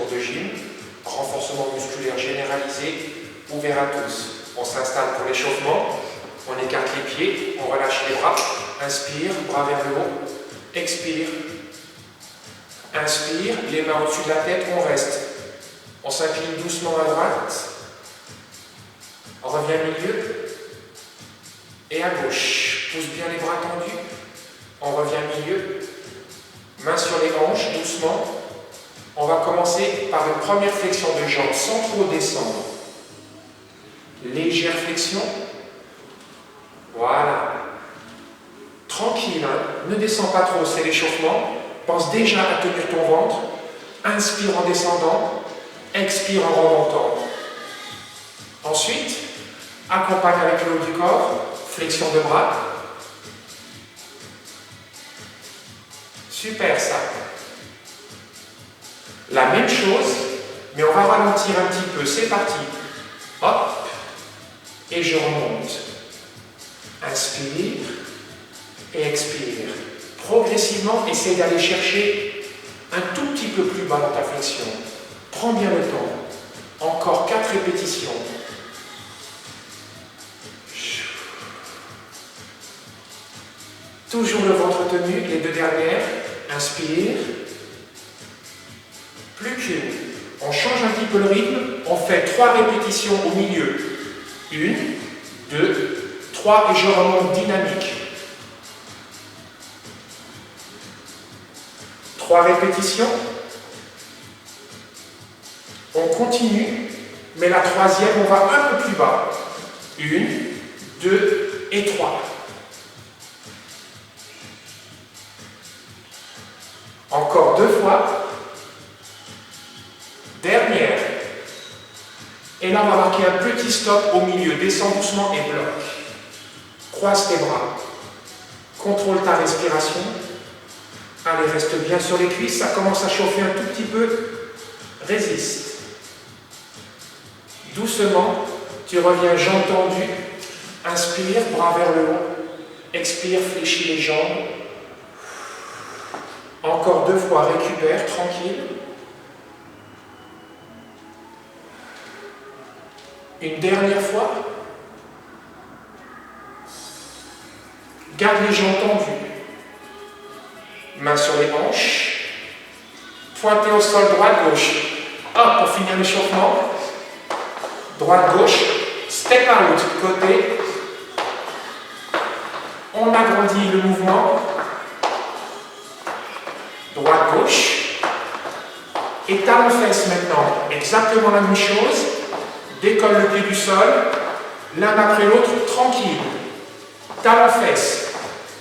cours de gym. Renforcement musculaire généralisé, ouvert à tous. On s'installe pour l'échauffement, on écarte les pieds, on relâche les bras. Inspire, bras vers le haut. Expire. Inspire, les mains au-dessus de la tête, on reste. On s'incline doucement à droite. On revient au milieu. Et à gauche. Pousse bien les bras tendus. On revient au milieu. Mains sur les hanches, doucement. On va commencer par une première flexion de jambes sans trop descendre. Légère flexion. Voilà. Tranquille, hein? Ne descends pas trop, c'est l'échauffement. Pense déjà à tenir ton ventre. Inspire en descendant. Expire en remontant. Ensuite, accompagne avec le haut du corps. Flexion de bras. Super ça. La même chose, mais on va ralentir un petit peu. C'est parti. Hop. Et je remonte. Inspire et expire. Progressivement, essaie d'aller chercher un tout petit peu plus bas dans ta flexion. Prends bien le temps. Encore 4 répétitions. Toujours le ventre tenu, les 2 dernières. Inspire. Plus qu'une. On change un petit peu le rythme. On fait 3 répétitions au milieu. 1, 2, 3 et je remonte dynamique. 3 répétitions. On continue, mais la 3e, on va un peu plus bas. 1, 2 et 3. Encore 2 fois. Dernière. Et là, on va marquer un petit stop au milieu. Descends doucement et bloque. Croise tes bras. Contrôle ta respiration. Allez, reste bien sur les cuisses. Ça commence à chauffer un tout petit peu. Résiste. Doucement, tu reviens jambes tendues. Inspire, bras vers le haut. Expire, fléchis les jambes. Encore 2 fois, récupère, tranquille. Une dernière fois. Garde les jambes tendues. Mains sur les hanches. Pointé au sol, droite-gauche. Hop, pour finir l'échauffement. Droite-gauche. Step out, côté. On agrandit le mouvement. Droite-gauche. Et talon-fesse maintenant. Exactement la même chose. Décolle le pied du sol. L'un après l'autre, tranquille. Talon-fesse.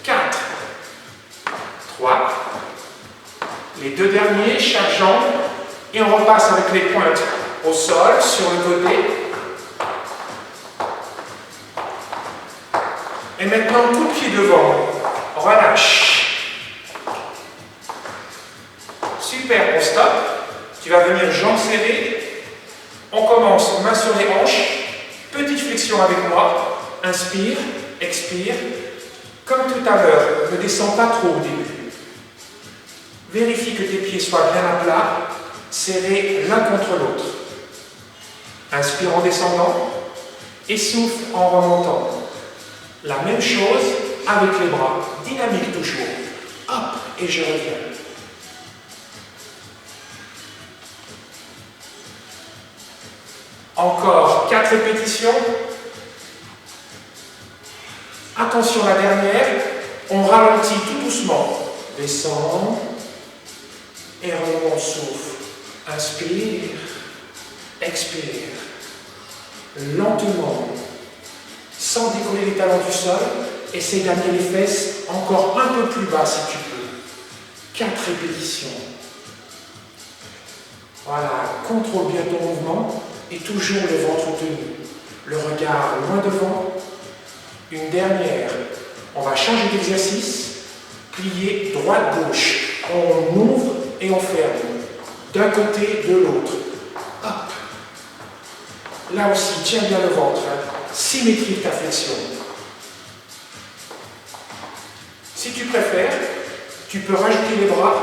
4. 3. Les 2 derniers, chaque jambe. Et on repasse avec les pointes au sol, sur le côté. Et maintenant, coup de pied devant. Relâche. Super, on stoppe. Tu vas venir jambes serrées. On commence, main sur les hanches. Petite flexion avec moi. Inspire, expire. Comme tout à l'heure, ne descends pas trop au début. Vérifie que tes pieds soient bien à plat, serrés l'un contre l'autre. Inspire en descendant et souffle en remontant. La même chose avec les bras, dynamique toujours. Hop, et je reviens. Encore 4 répétitions. Attention, la dernière, on ralentit tout doucement. Descend et remonte, souffle. Inspire, expire. Lentement, sans décoller les talons du sol, essaie d'amener les fesses encore un peu plus bas si tu peux. 4 répétitions. Voilà, contrôle bien ton mouvement et toujours le ventre tenu. Le regard loin devant. Une dernière. On va changer d'exercice. Plier droite-gauche. On ouvre et on ferme. D'un côté, de l'autre. Hop. Là aussi, tiens bien le ventre. Symétrie de ta flexion. Si tu préfères, tu peux rajouter les bras.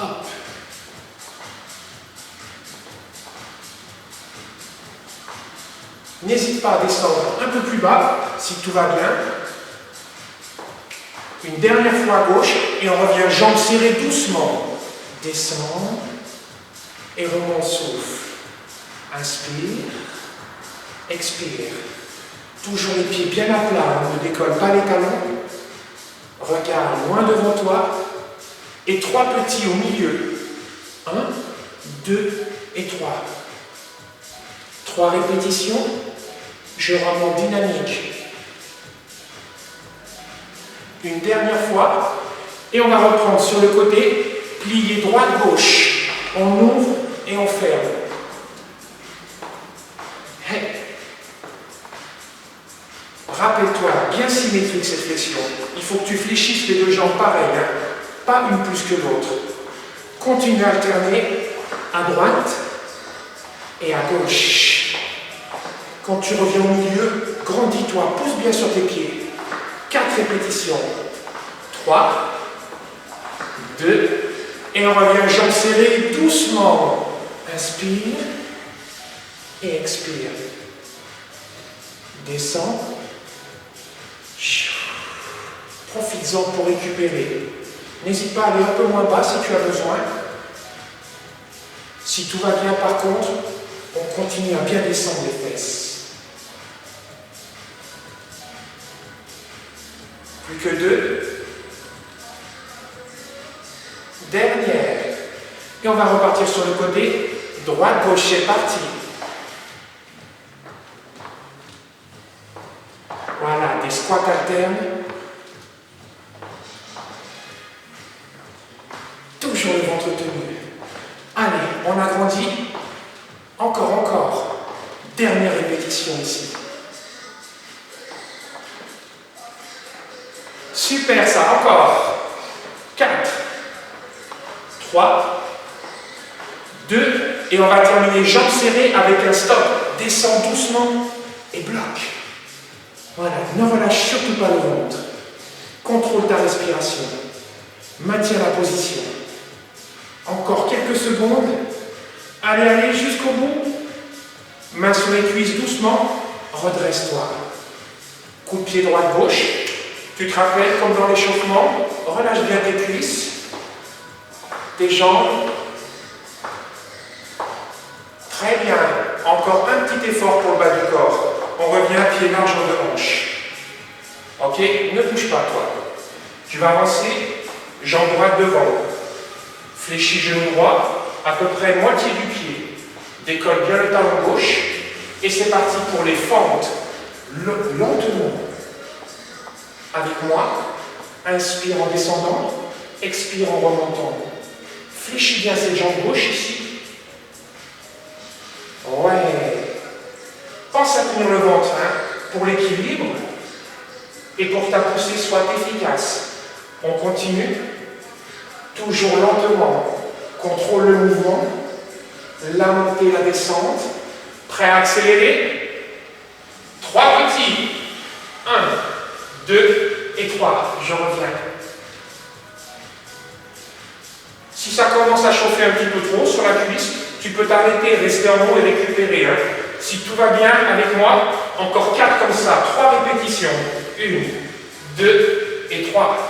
Hop. N'hésite pas à descendre un peu plus bas, si tout va bien. Une dernière fois à gauche, et on revient jambes serrées doucement. Descends, et remonte, souffle. Inspire, expire. Toujours les pieds bien à plat, on ne décolle pas les talons. Regarde loin devant toi. Et 3 petits au milieu. 1, 2 et 3. 3 répétitions. Je remonte dynamique. Une dernière fois. Et on va reprendre sur le côté. Plier droite-gauche. On ouvre et on ferme. Hey. Rappelle-toi, bien symétrique cette flexion. Il faut que tu fléchisses les 2 jambes pareilles, hein. Pas une plus que l'autre. Continue à alterner à droite et à gauche. Quand tu reviens au milieu, grandis-toi, pousse bien sur tes pieds. 4 répétitions. 3, 2, et on revient jambes serrées doucement. Inspire et expire. Descends. Profites-en pour récupérer. N'hésite pas à aller un peu moins bas si tu as besoin. Si tout va bien par contre, on continue à bien descendre les fesses. Plus que 2. Dernière. Et on va repartir sur le côté. Droite, gauche, c'est parti. Voilà, des squats alternes. Toujours le ventre tenu. Allez, on agrandit. Encore. Dernière répétition ici. Super ça, encore. 4, 3, 2, et on va terminer jambes serrées avec un stop. Descends doucement et bloque. Voilà, ne relâche surtout pas le ventre. Contrôle ta respiration. Maintiens la position. Encore quelques secondes. Allez, jusqu'au bout. Main sur les cuisses doucement. Redresse-toi. Coup de pied droite-gauche. Tu te rappelles, comme dans l'échauffement, relâche bien tes cuisses, tes jambes. Très bien. Encore un petit effort pour le bas du corps. On revient pied large de hanche. Ok, ne bouge pas toi. Tu vas avancer, jambe droite devant. Fléchis genou droit, à peu près moitié du pied. Décolle bien le talon gauche. Et c'est parti pour les fentes. Lentement. Avec moi, inspire en descendant, expire en remontant. Fléchis bien cette jambe gauche ici. Ouais. Pense à tenir le ventre pour l'équilibre et pour que ta poussée soit efficace. On continue, toujours lentement. Contrôle le mouvement, la montée, la descente. Prêt à accélérer? 3 petits. 1, 2 et 3. Je reviens. Si ça commence à chauffer un petit peu trop sur la cuisse, tu peux t'arrêter, rester en haut et récupérer. Si tout va bien avec moi, encore 4 comme ça. 3 répétitions. 1, 2 et 3.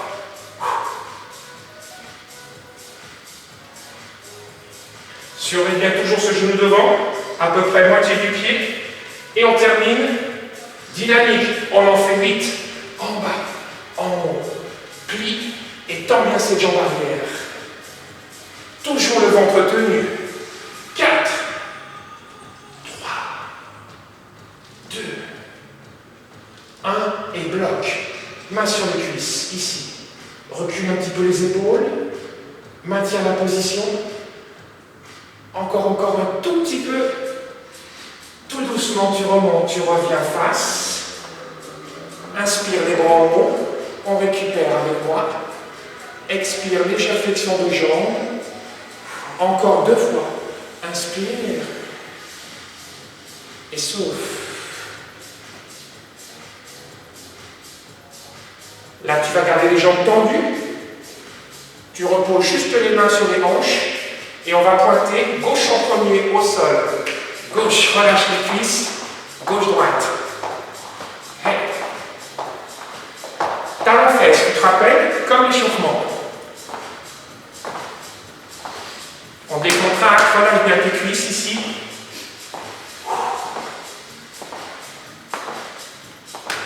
Surveille bien toujours ce genou devant, à peu près moitié du pied. Et on termine. Dynamique. On en fait 8. En bas, en haut. Plie et tends bien cette jambe arrière. Toujours le ventre tenu. 4, 3, 2, 1 et bloc. Main sur les cuisses, ici. Recule un petit peu les épaules. Maintiens la position. Encore un tout petit peu. Tout doucement, tu remontes, tu reviens face. Inspire les bras en haut. On récupère avec moi. Expire, légère flexion de jambes. Encore 2 fois. Inspire. Et souffle. Là, tu vas garder les jambes tendues. Tu reposes juste les mains sur les hanches. Et on va pointer gauche en premier au sol. Gauche, relâche les cuisses. Gauche-droite. Hey. Talon-fesse, tu te rappelles, comme l'échauffement. On décontracte, relâche bien tes cuisses ici.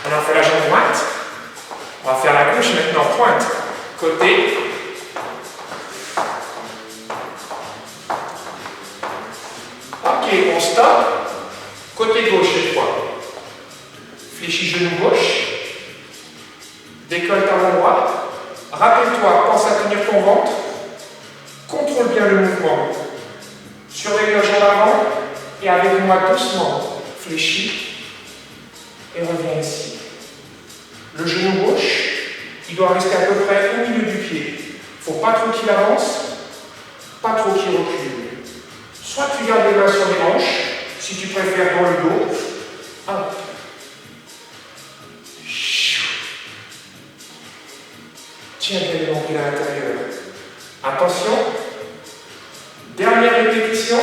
On a fait la jambe droite. On va faire la gauche maintenant, pointe. Côté. Ok, on stoppe. Côté gauche cette fois. Fléchis genou gauche. Décolle talon droit. Rappelle-toi, pense à tenir ton ventre. Contrôle bien le mouvement. Surveille la jambe avant. Et avec moi doucement. Fléchis. Et reviens ici. Le genou gauche, il doit rester à peu près au milieu du pied. Il ne faut pas trop qu'il avance, pas trop qu'il recule. Soit tu gardes les mains sur les hanches, si tu préfères dans le dos. Hop. Tiens bien les ongles à l'intérieur. Attention. Dernière répétition.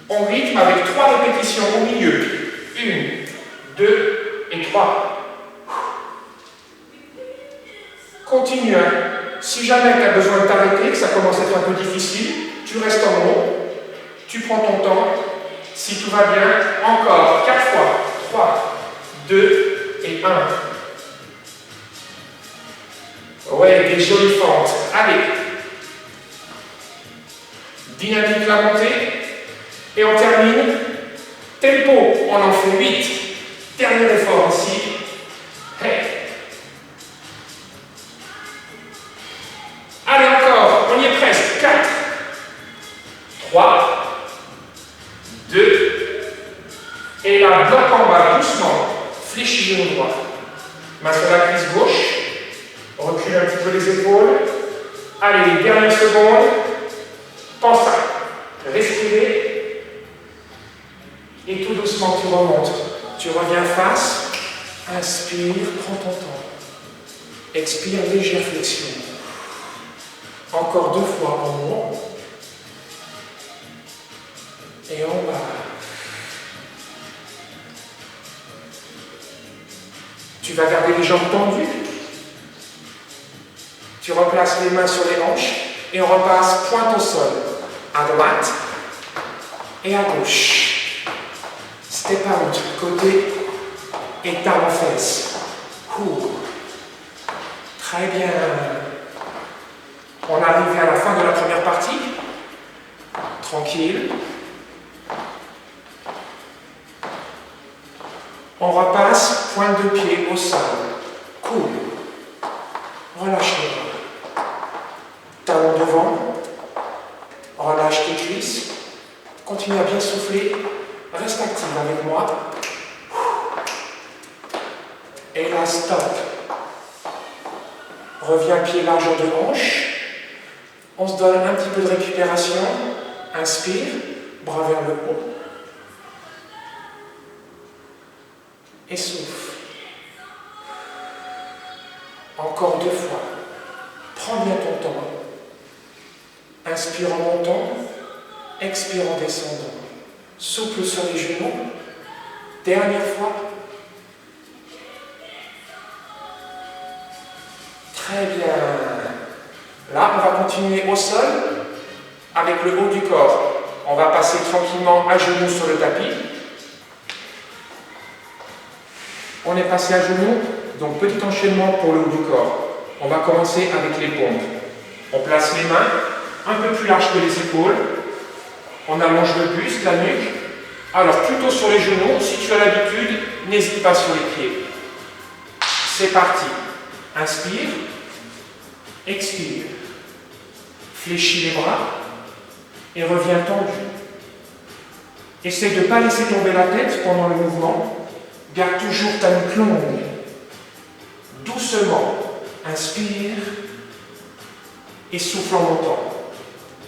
On rythme avec 3 répétitions au milieu. 1, 2 et 3. Continue. Si jamais tu as besoin de t'arrêter, que ça commence à être un peu difficile, tu restes en haut, tu prends ton temps. Si tout va bien, encore 4 fois. 3, 2 et 1. Ouais, des jolies fentes. Allez. Dynamique la montée. Et on termine. Tempo, on en fait 8. Dernier effort ici. Hey. Allez encore, on y est presque. 4, 3, 2, et là, bloc en bas, doucement. Fléchis genou droit. Main sur la cuisse gauche. Recule un petit peu les épaules. Allez, dernière seconde. Pense à respirer. Et tout doucement, tu remontes. Tu reviens face. Inspire, prends ton temps. Expire, légère flexion. Encore 2 fois en haut. Et en bas. Tu vas garder les jambes tendues. Tu replaces les mains sur les hanches et on repasse pointe au sol. À droite et à gauche. Step out, côté et talon fesse. Très bien. On arrive à la fin de la première partie. Tranquille. On repasse pointe de pied au sol. Cool. Relâche les bras. Talon devant. Relâche tes cuisses. Continue à bien souffler. Reste active avec moi. Et là, stop. Reviens pied largeur de hanche. On se donne un petit peu de récupération. Inspire. Bras vers le haut. Et souffle. Encore 2 fois. Prends bien ton temps. Inspire en montant. Expire en descendant. Souple sur les genoux. Dernière fois. Très bien. Là, on va continuer au sol avec le haut du corps. On va passer tranquillement à genoux sur le tapis. On est passé à genoux, donc petit enchaînement pour le haut du corps. On va commencer avec les pompes. On place les mains un peu plus larges que les épaules. On allonge le buste, la nuque. Alors plutôt sur les genoux, si tu as l'habitude, n'hésite pas sur les pieds. C'est parti. Inspire. Expire. Fléchis les bras et reviens tendu. Essaye de ne pas laisser tomber la tête pendant le mouvement. Garde toujours ta nuque longue. Doucement. Inspire et souffle en montant.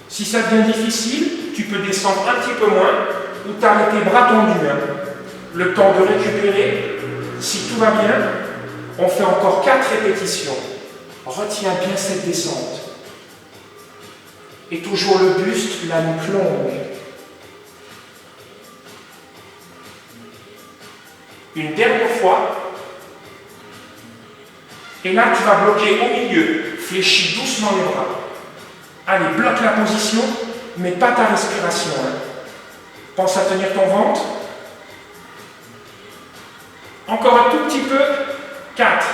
Si ça devient difficile, tu peux descendre un petit peu moins ou t'arrêter bras tendus. Le temps de récupérer. Si tout va bien, on fait encore 4 répétitions. Retiens bien cette descente. Et toujours le buste, la nuque longue. Une dernière fois. Et là, tu vas bloquer au milieu. Fléchis doucement les bras. Allez, bloque la position, mais pas ta respiration. Hein. Pense à tenir ton ventre. Encore un tout petit peu. 4,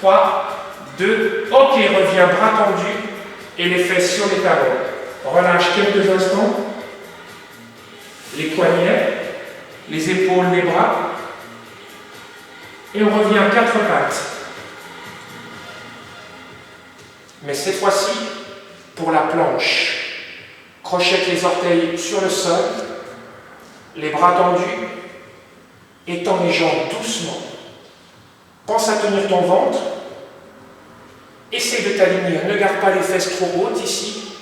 3, 2. Ok, reviens, bras tendus et les fesses sur les talons. Relâche quelques instants. Les poignets, les épaules, les bras. Et on revient à 4 pattes. Mais cette fois-ci, pour la planche. Crochette les orteils sur le sol, les bras tendus, étends les jambes doucement. Pense à tenir ton ventre. Essaye de t'aligner. Ne garde pas les fesses trop hautes ici.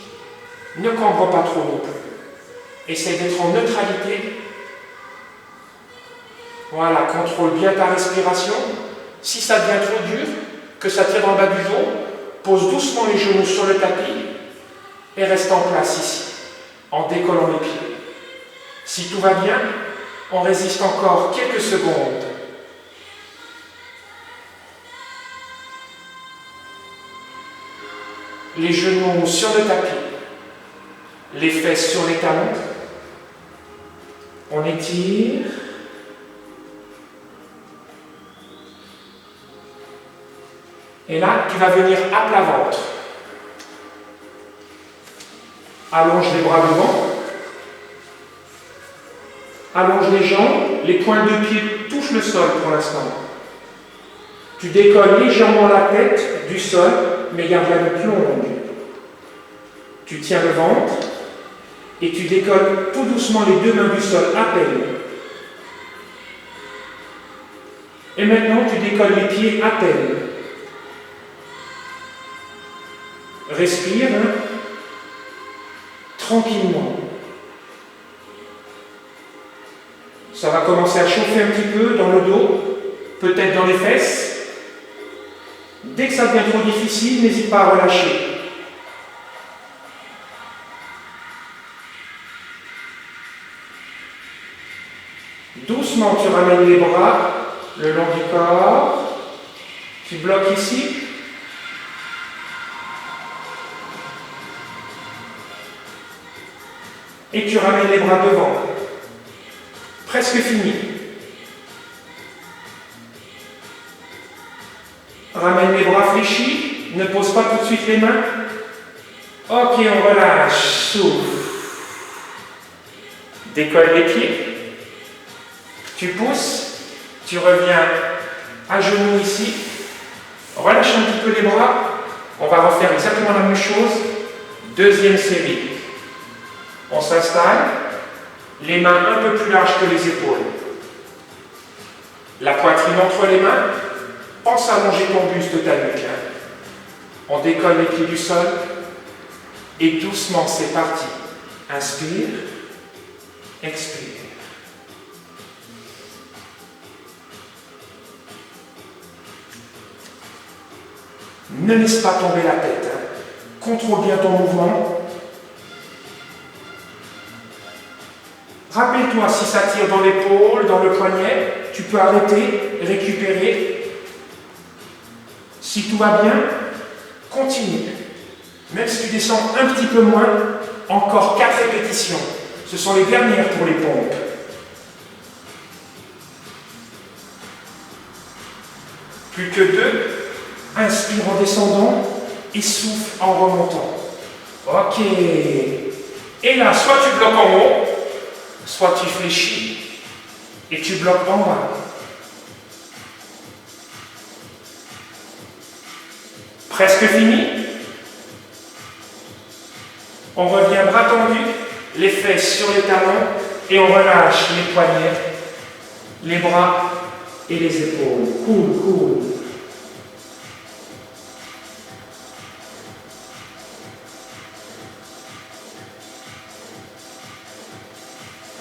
Ne cambre pas trop non plus. Essaye d'être en neutralité. Voilà, contrôle bien ta respiration. Si ça devient trop dur, que ça tire en bas du dos, pose doucement les genoux sur le tapis et reste en place ici, en décollant les pieds. Si tout va bien, on résiste encore quelques secondes. Les genoux sur le tapis, les fesses sur les talons. On étire. Et là, tu vas venir à plat ventre. Allonge les bras devant. Allonge les jambes. Les pointes de pied touchent le sol pour l'instant. Tu décolles légèrement la tête du sol, mais garde la nuque longue. Tu tiens le ventre et tu décolles tout doucement les deux mains du sol à peine. Et maintenant, tu décolles les pieds à peine. Respire, hein, tranquillement. Ça va commencer à chauffer un petit peu dans le dos, peut-être dans les fesses. Dès que ça devient trop difficile, n'hésite pas à relâcher. Doucement, tu ramènes les bras le long du corps. Tu bloques ici. Et tu ramènes les bras devant. Presque fini. Ramène les bras fléchis. Ne pose pas tout de suite les mains. Ok, on relâche. Souffle. Décolle les pieds. Tu pousses. Tu reviens à genoux ici. Relâche un petit peu les bras. On va refaire exactement la même chose. Deuxième série. On s'installe, les mains un peu plus larges que les épaules. La poitrine entre les mains, pense à allonger ton buste, ta nuque. On décolle les pieds du sol et doucement, c'est parti. Inspire, expire. Ne laisse pas tomber la tête. Contrôle bien ton mouvement. Rappelle-toi, si ça tire dans l'épaule, dans le poignet, tu peux arrêter, récupérer. Si tout va bien, continue. Même si tu descends un petit peu moins, encore 4 répétitions. Ce sont les dernières pour les pompes. Plus que 2. Inspire en descendant et souffle en remontant. Ok. Et là, soit tu bloques en haut, soit tu fléchis et tu bloques en bas. Presque fini. On revient bras tendus, les fesses sur les talons et on relâche les poignets, les bras et les épaules. Cool, cool.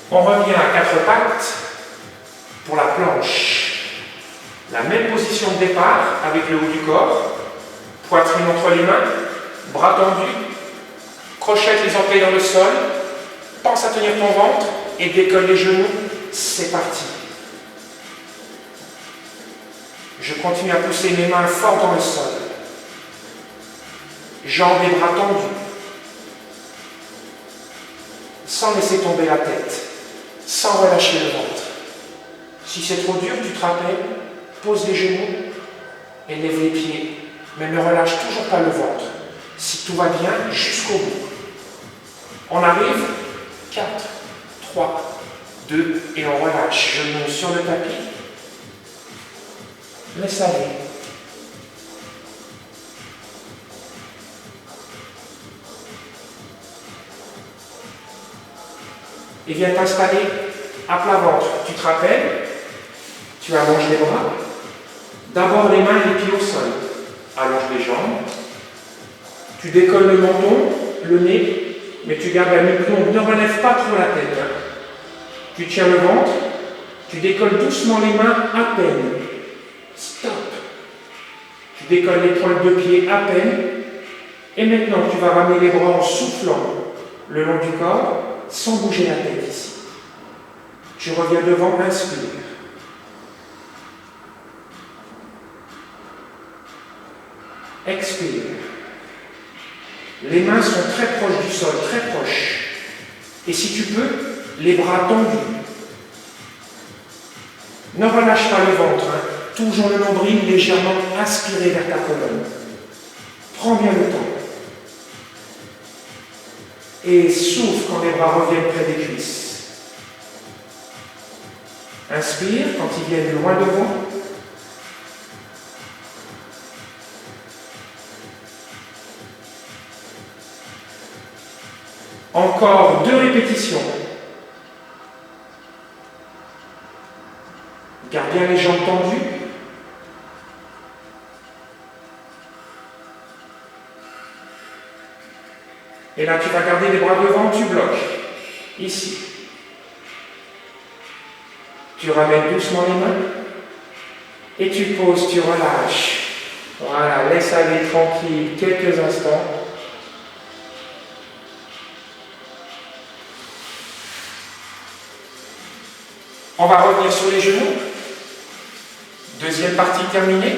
On revient à 4 pattes pour la planche. La même position de départ avec le haut du corps, poitrine entre les mains, bras tendus, crochette les orteils dans le sol, pense à tenir ton ventre et décolle les genoux. C'est parti. Je continue à pousser mes mains fort dans le sol. Jambes et bras tendus. Sans laisser tomber la tête. Sans relâcher le ventre. Si c'est trop dur, tu te rappelles, pose les genoux et lève les pieds. Mais ne relâche toujours pas le ventre. Si tout va bien, jusqu'au bout. On arrive. 4, 3, 2, et on relâche. Genoux sur le tapis. Laisse aller. Et viens t'installer à plat ventre. Tu te rappelles, tu allonges les bras. D'abord les mains et les pieds au sol. Allonge les jambes. Tu décolles le menton, le nez, mais tu gardes la nuque longue. Ne relève pas trop la tête. Tu tiens le ventre. Tu décolles doucement les mains à peine. Stop. Tu décolles les pointes de pied à peine. Et maintenant, tu vas ramener les bras en soufflant le long du corps, sans bouger la tête ici. Tu reviens devant, inspire. Expire. Les mains sont très proches du sol, très proches. Et si tu peux, les bras tendus. Ne relâche pas le ventre, toujours le nombril légèrement aspiré vers ta colonne. Prends bien le temps. Et souffle quand les bras reviennent près des cuisses. Inspire quand ils viennent loin devant. Encore 2 répétitions. Garde bien les jambes tendues. Et là, tu vas garder les bras devant, tu bloques. Ici. Tu ramènes doucement les mains. Et tu poses, tu relâches. Voilà, laisse aller tranquille quelques instants. On va revenir sur les genoux. Deuxième partie terminée.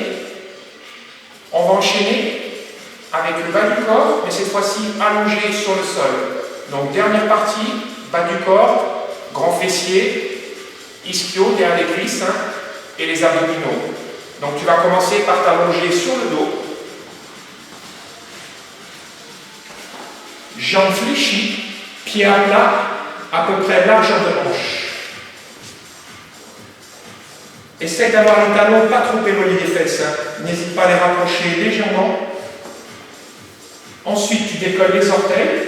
On va enchaîner avec le bas du corps, mais cette fois-ci allongé sur le sol. Donc dernière partie, bas du corps, grand fessier, ischio derrière les cuisses et les abdominaux. Donc tu vas commencer par t'allonger sur le dos. Jambes fléchies, pieds à plat, à peu près largeur de hanche. Essaye d'avoir les talons pas trop éloignés des fesses. N'hésite pas à les rapprocher légèrement. Ensuite, tu décolles les orteils.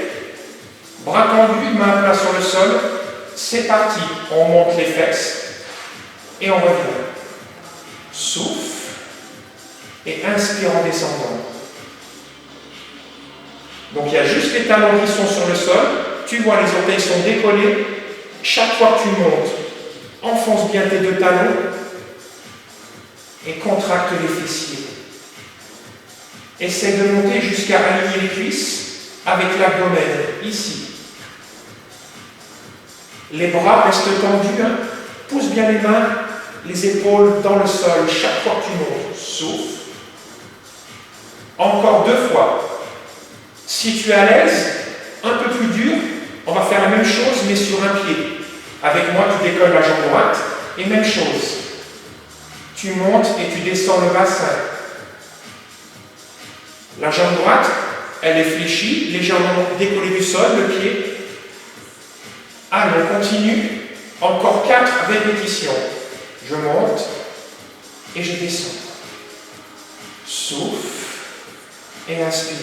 Bras tendus, mains à plat sur le sol. C'est parti. On monte les fesses. Et on revient. Souffle. Et inspire en descendant. Donc il y a juste les talons qui sont sur le sol. Tu vois, les orteils sont décollés. Chaque fois que tu montes, enfonce bien tes 2 talons. Et contracte les fessiers. Essaie de monter jusqu'à aligner les cuisses avec l'abdomen, ici. Les bras restent tendus. Pousse bien les mains, les épaules dans le sol chaque fois que tu montes. Souffle. Encore 2 fois. Si tu es à l'aise, un peu plus dur, on va faire la même chose mais sur un pied. Avec moi, tu décolles la jambe droite et même chose. Tu montes et tu descends le bassin. La jambe droite, elle est fléchie, légèrement décollée du sol, le pied. Allez, on continue. Encore 4 répétitions. Je monte et je descends. Souffle et inspire.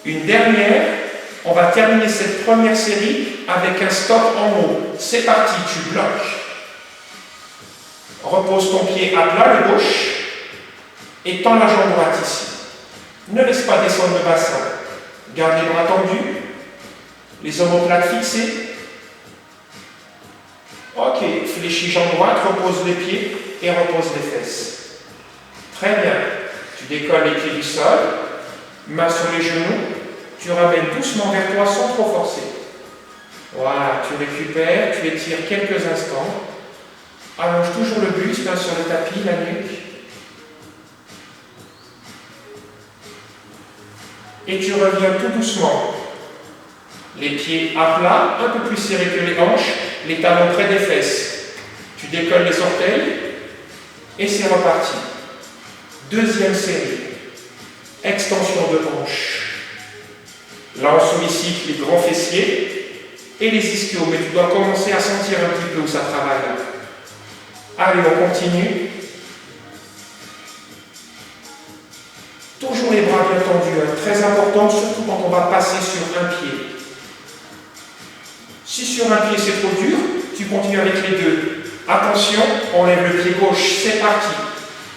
Une dernière. On va terminer cette première série avec un stop en haut. C'est parti, tu bloques. Repose ton pied à plat, le gauche, et tends la jambe droite ici. Ne laisse pas descendre le bassin. Garde les bras tendus, les omoplates fixées. Ok, fléchis jambe droite, repose les pieds et repose les fesses. Très bien. Tu décolles les pieds du sol, mains sur les genoux. Tu ramènes doucement vers toi sans trop forcer. Voilà, tu récupères, tu étires quelques instants. Allonge toujours le buste sur le tapis, la nuque. Et tu reviens tout doucement. Les pieds à plat, un peu plus serrés que les hanches, les talons près des fesses. Tu décolles les orteils et c'est reparti. Deuxième série. Extension de hanche. Là, on sollicite les grands fessiers et les ischios, mais tu dois commencer à sentir un petit peu où ça travaille là. Allez, on continue. Toujours les bras bien tendus, hein. Très important, surtout quand on va passer sur un pied. Si sur un pied c'est trop dur, tu continues avec les deux. Attention, on lève le pied gauche, c'est parti.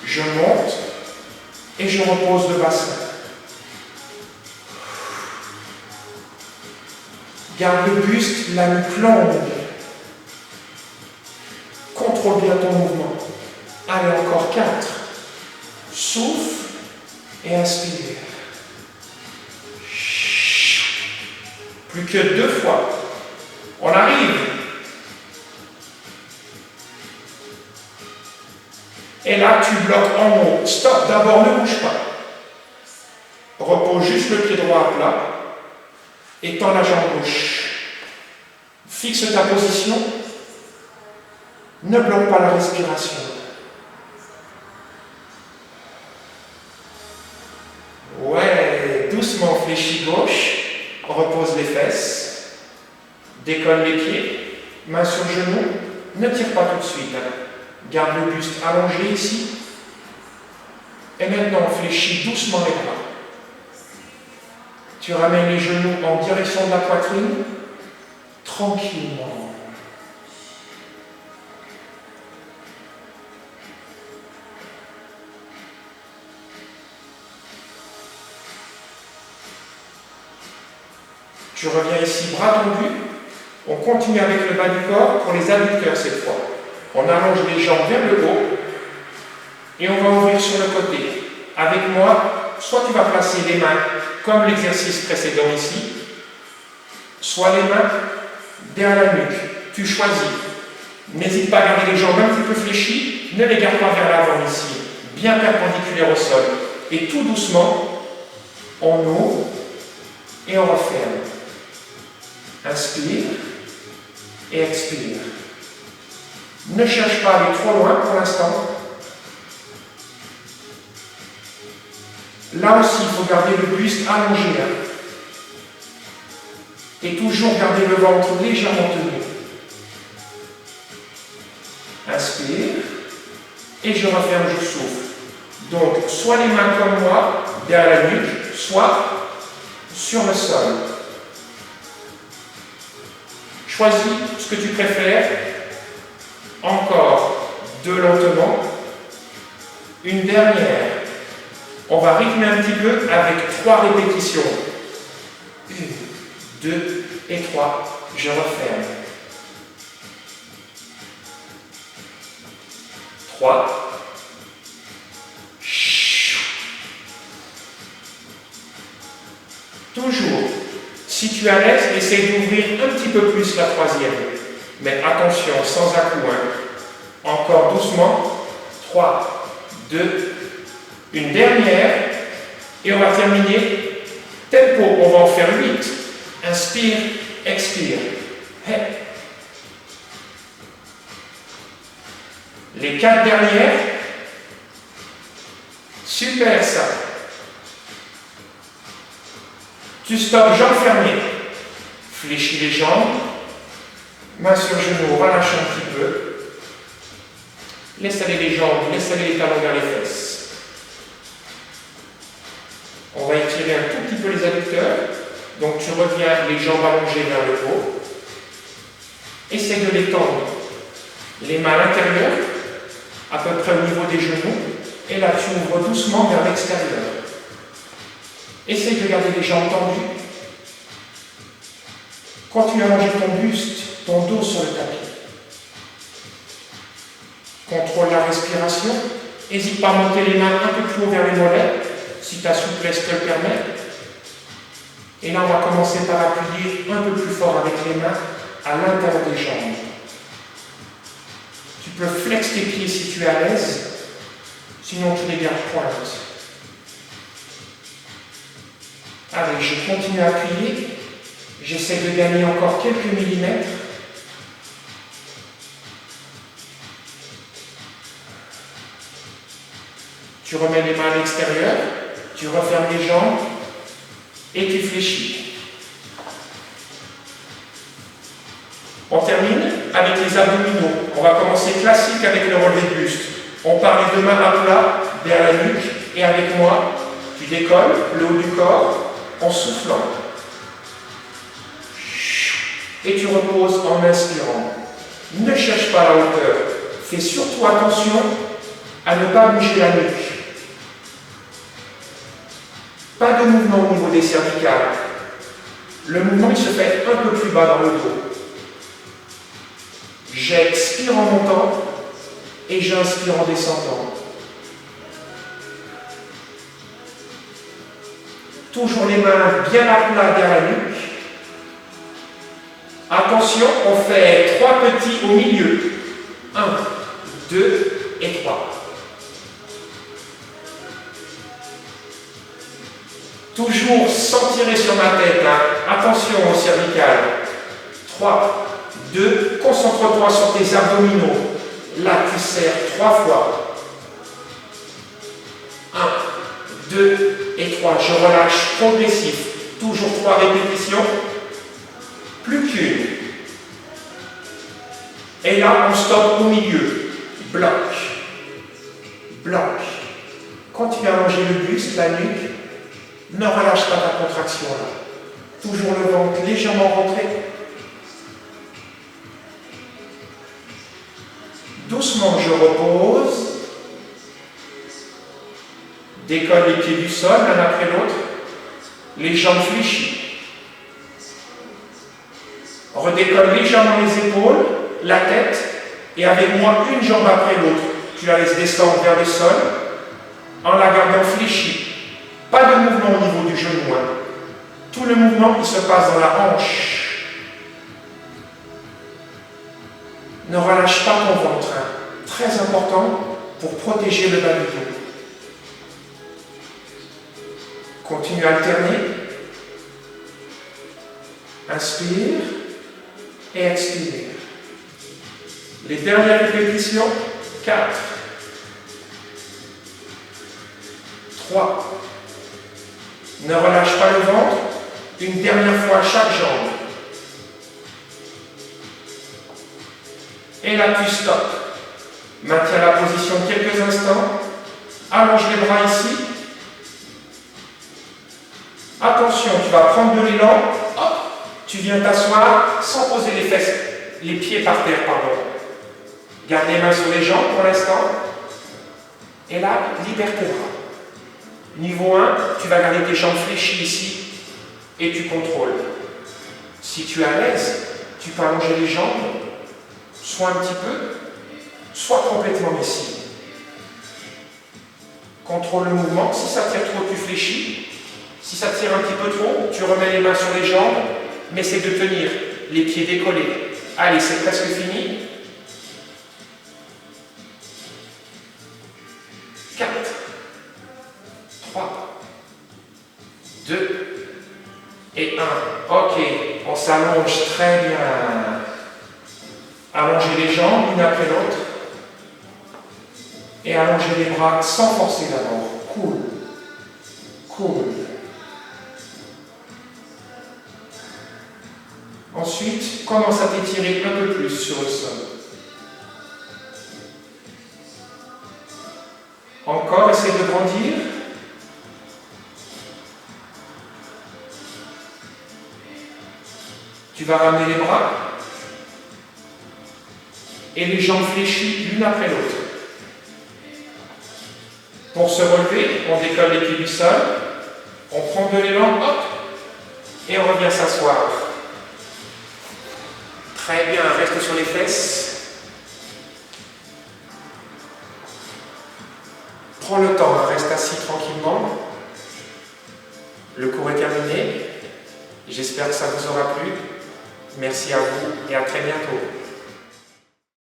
Je monte et je repose le bassin. Garde le buste, la nuque longue. Contrôle bien ton mouvement. Allez, encore 4. Souffle et inspire. Plus que 2 fois. On arrive. Et là, tu bloques en haut. Stop, d'abord ne bouge pas. Repose juste le pied droit à plat. Et tends la jambe gauche. Fixe ta position. Ne bloque pas la respiration. Ouais, doucement, fléchis gauche. Repose les fesses. Décolle les pieds. Main sur genou. Ne tire pas tout de suite. Garde le buste allongé ici. Et maintenant, fléchis doucement les bras. Tu ramènes les genoux en direction de la poitrine. Tranquillement. Tu reviens ici, bras tendus. On continue avec le bas du corps pour les adducteurs cette fois. On allonge les jambes vers le haut et on va ouvrir sur le côté. Avec moi, soit tu vas placer les mains comme l'exercice précédent ici, soit les mains derrière la nuque. Tu choisis. N'hésite pas à garder les jambes un petit peu fléchies, ne les garde pas vers l'avant ici, bien perpendiculaires au sol. Et tout doucement, on ouvre et on referme. Inspire et expire. Ne cherche pas à aller trop loin pour l'instant. Là aussi, il faut garder le buste allongé. Et toujours garder le ventre légèrement tenu. Inspire. Et je referme, je souffle. Donc, soit les mains comme moi, derrière la nuque, soit sur le sol. Choisis ce que tu préfères. Encore 2 lentement. Une dernière. On va rythmer un petit peu avec 3 répétitions. 1, 2 et 3. Je referme. 3. Toujours. Si tu es à l'aise, essaye d'ouvrir un petit peu plus la 3e. Mais attention, sans à-coup. Encore doucement. 3, 2, une dernière. Et on va terminer. Tempo, on va en faire 8. Inspire, expire. Hey. Les 4 dernières. Super ça. Tu stoppes, jambes fermées. Fléchis les jambes. Main sur genou, relâche un petit peu. Laisse aller les jambes, laisse aller les talons vers les fesses. On va étirer un tout petit peu les adducteurs. Donc tu reviens les jambes allongées vers le haut. Essaye de les tendre. Les mains à l'intérieur, à peu près au niveau des genoux. Et là tu ouvres doucement vers l'extérieur. Essaye de garder les jambes tendues. Continue à allonger ton buste, ton dos sur le tapis. Contrôle la respiration. N'hésite pas à monter les mains un peu plus haut vers les mollets, si ta souplesse te le permet. Et là, on va commencer par appuyer un peu plus fort avec les mains à l'intérieur des jambes. Tu peux flex tes pieds si tu es à l'aise, sinon tu les gardes pointe. Allez, je continue à appuyer. J'essaie de gagner encore quelques millimètres. Tu remets les mains à l'extérieur, tu refermes les jambes et tu fléchis. On termine avec les abdominaux. On va commencer classique avec le relevé de buste. On part les deux mains à plat vers la nuque et avec moi, tu décolles le haut du corps en soufflant. Et tu reposes en inspirant. Ne cherche pas la hauteur. Fais surtout attention à ne pas bouger la nuque. Pas de mouvement au niveau des cervicales. Le mouvement il se fait un peu plus bas dans le dos. J'expire en montant et j'inspire en descendant. Toujours les mains bien à plat derrière la nuque. Attention, on fait 3 petits au milieu. 1, 2 et 3. Toujours sans tirer sur ma tête. Hein. Attention au cervical. 3, 2, concentre-toi sur tes abdominaux. Là, tu serres 3 fois. 1, 2 et 3. Je relâche progressif. Toujours 3 répétitions. Plus qu'une. Et là, on stoppe au milieu. Bloc. Bloc. Continue à allonger le buste, la nuque. Ne relâche pas ta contraction là. Toujours le ventre légèrement rentré. Doucement, je repose. Décolle les pieds du sol, l'un après l'autre. Les jambes fléchies. Redécolle légèrement les épaules, la tête, et avec moi, une jambe après l'autre. Tu la laisses descendre vers le sol, en la gardant fléchie. Pas de mouvement au niveau du genou. Hein. Tout le mouvement, il se passe dans la hanche. Ne relâche pas ton ventre. Hein. Très important pour protéger le bas du dos. Continue à alterner. Inspire et expire. Les dernières répétitions. 4, 3. Ne relâche pas le ventre. Une dernière fois chaque jambe. Et là, tu stoppes. Maintiens la position quelques instants. Allonge les bras ici. Attention, tu vas prendre de l'élan. Hop, tu viens t'asseoir sans poser les fesses, les pieds par terre, pardon. Garde les mains sur les jambes pour l'instant. Et là, libère tes bras. Niveau 1, tu vas garder tes jambes fléchies ici et tu contrôles. Si tu es à l'aise, tu peux allonger les jambes, soit un petit peu, soit complètement ici. Contrôle le mouvement. Si ça tire trop, tu fléchis. Si ça tire un petit peu trop, tu remets les mains sur les jambes, mais c'est de tenir les pieds décollés. Allez, c'est presque fini. 4, 3, 2 et 1. Ok, on s'allonge très bien. Allongez les jambes l'une après l'autre. Et allongez les bras sans forcer d'abord. Cool. Cool. Ensuite, commence à t'étirer un peu plus sur le sol. Encore, essaie de grandir. Tu vas ramener les bras et les jambes fléchies l'une après l'autre. Pour se relever, on décolle les pieds du sol, on prend de l'élan, hop, et on revient s'asseoir. Très bien, reste sur les fesses. Prends le temps, reste assis tranquillement. Le cours est terminé. J'espère que ça vous aura plu. Merci à vous et à très bientôt.